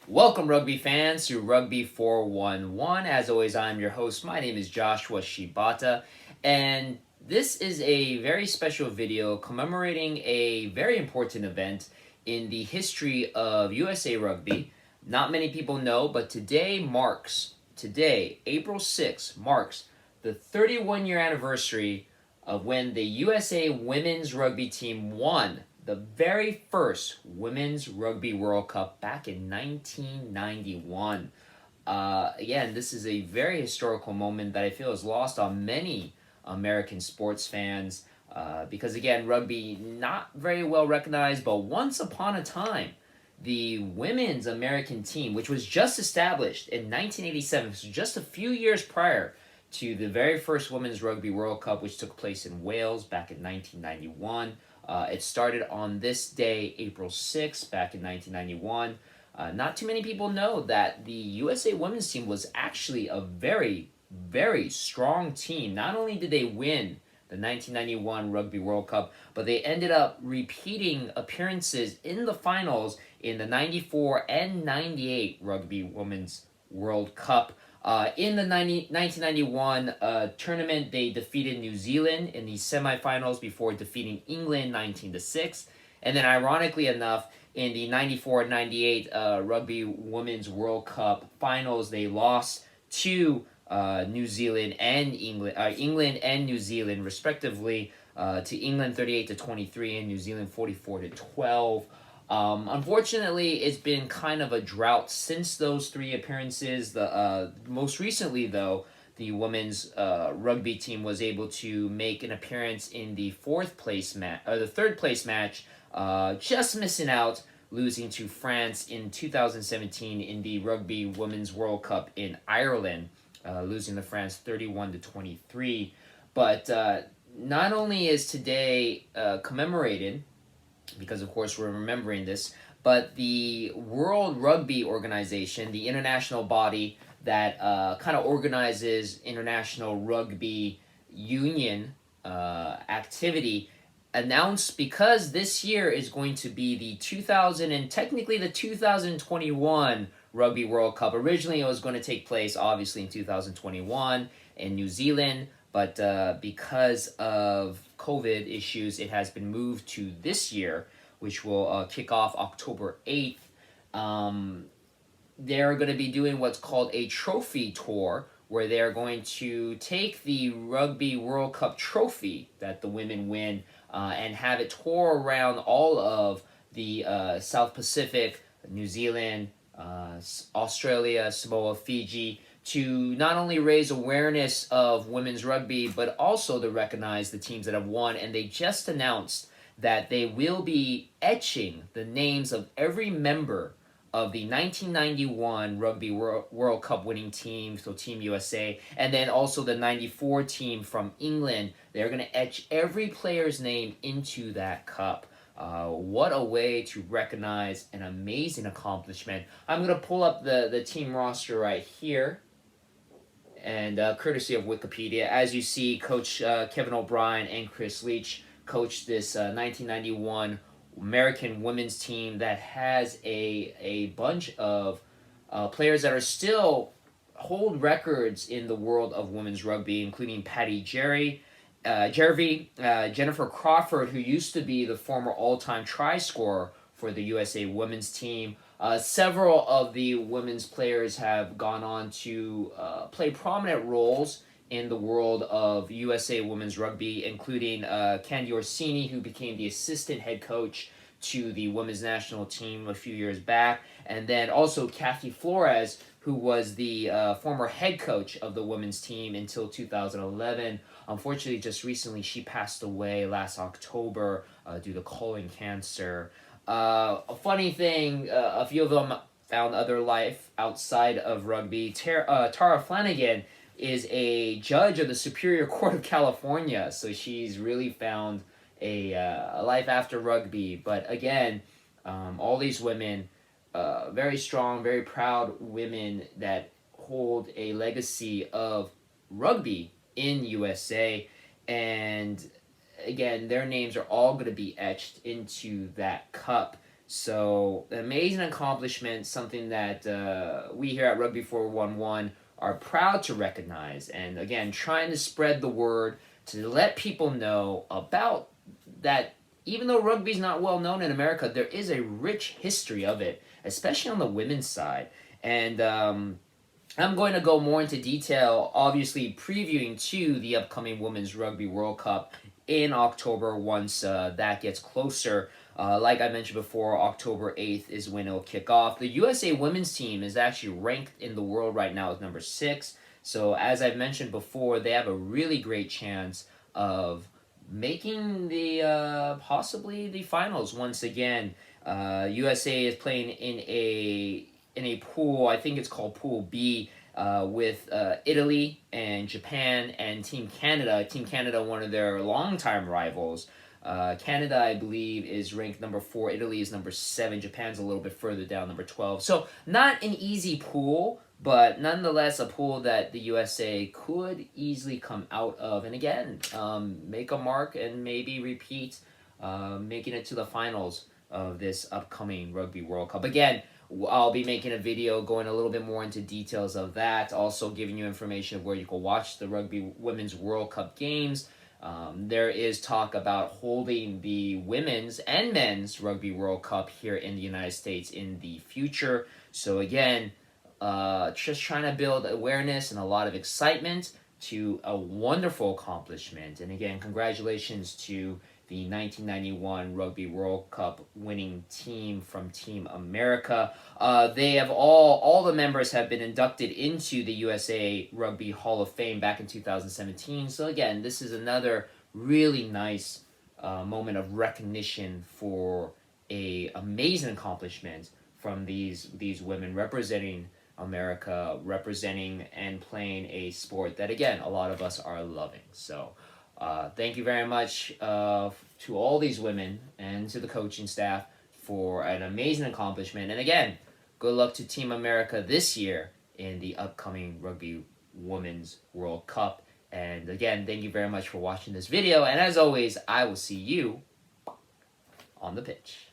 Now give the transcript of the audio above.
Welcome, rugby fans, to Rugby 411. As always, I'm your host. My name is Joshua Shibata, and this is a very special video commemorating a very important event in the history of USA Rugby. Not many people know, but today, April 6th, marks the 31-year anniversary of when the USA Women's Rugby team won the very first Women's Rugby World Cup back in 1991. Again, this is a very historical moment that I feel is lost on many American sports fans because, again, rugby not very well recognized, but once upon a time, the women's American team, which was just established in 1987, so just a few years prior to the very first Women's Rugby World Cup, which took place in Wales back in 1991. It started on this day, April 6th, back in 1991. Not too many people know that the USA women's team was actually a very, very strong team. Not only did they win the 1991 Rugby World Cup, but they ended up repeating appearances in the finals in the 94 and 98 Rugby Women's World Cup. In the 1991 tournament, they defeated New Zealand in the semifinals before defeating England 19-6. And then, ironically enough, in the 94-98 Rugby Women's World Cup finals, they lost to New Zealand and England and New Zealand respectively. To England 38-23 and New Zealand 44-12. Unfortunately, it's been kind of a drought since those three appearances. The most recently, though, the women's rugby team was able to make an appearance in the the third place match, just missing out, losing to France in 2017 in the Rugby Women's World Cup in Ireland, losing to France 31-23. But not only is today commemorated, because of course we're remembering this, but the World Rugby Organization, the international body that kind of organizes international rugby union activity, announced, because this year is going to be the 2000 and technically the 2021 Rugby World Cup. Originally it was going to take place obviously in 2021 in New Zealand, but because of COVID issues, it has been moved to this year, which will kick off October 8th. They're going to be doing what's called a trophy tour, where they're going to take the Rugby World Cup trophy that the women win and have it tour around all of the South Pacific, New Zealand, Australia, Samoa, Fiji, to not only raise awareness of women's rugby, but also to recognize the teams that have won. And they just announced that they will be etching the names of every member of the 1991 Rugby World Cup winning team, so Team USA, and then also the 94 team from England. They're going to etch every player's name into that cup. What a way to recognize an amazing accomplishment. I'm going to pull up the team roster right here, and courtesy of Wikipedia. As you see, Coach Kevin O'Brien and Chris Leach coached this 1991 American women's team that has a bunch of players that are still hold records in the world of women's rugby, including Patty Jervey, Jennifer Crawford, who used to be the former all-time try scorer for the USA women's team. Several of the women's players have gone on to play prominent roles in the world of USA Women's Rugby, including Candy Orsini, who became the assistant head coach to the women's national team a few years back, and then also Kathy Flores, who was the former head coach of the women's team until 2011. Unfortunately, just recently, she passed away last October due to colon cancer. A funny thing, a few of them found other life outside of rugby. Tara Flanagan is a judge of the Superior Court of California, so she's really found a life after rugby. But again, all these women, very strong, very proud women that hold a legacy of rugby in USA, and again, their names are all going to be etched into that cup. So, an amazing accomplishment, something that we here at Rugby 411 are proud to recognize. And again, trying to spread the word to let people know about that. Even though rugby is not well known in America, there is a rich history of it, especially on the women's side. And I'm going to go more into detail, obviously previewing to the upcoming Women's Rugby World Cup in October once that gets closer. Like I mentioned before, October 8th is when it'll kick off. The USA women's team is actually ranked in the world right now as number 6. So as I've mentioned before, they have a really great chance of making the possibly the finals once again. USA is playing in a pool. I think it's called Pool B. With Italy and Japan and Team Canada. Team Canada, one of their longtime rivals. Canada, I believe, is ranked number 4. Italy is number 7. Japan's a little bit further down, number 12. So not an easy pool, but nonetheless a pool that the USA could easily come out of. And again, make a mark and maybe repeat making it to the finals of this upcoming Rugby World Cup. Again, I'll be making a video going a little bit more into details of that. Also giving you information of where you can watch the Rugby Women's World Cup games. There is talk about holding the Women's and Men's Rugby World Cup here in the United States in the future. So again, just trying to build awareness and a lot of excitement to a wonderful accomplishment. And again, congratulations to the 1991 Rugby World Cup winning team from Team America. They have all the members have been inducted into the USA Rugby Hall of Fame back in 2017. So again, this is another really nice moment of recognition for a amazing accomplishment from these women representing America, representing and playing a sport that again a lot of us are loving. So thank you very much to all these women and to the coaching staff for an amazing accomplishment. And again, good luck to Team America this year in the upcoming Rugby Women's World Cup. And again, thank you very much for watching this video. And as always, I will see you on the pitch.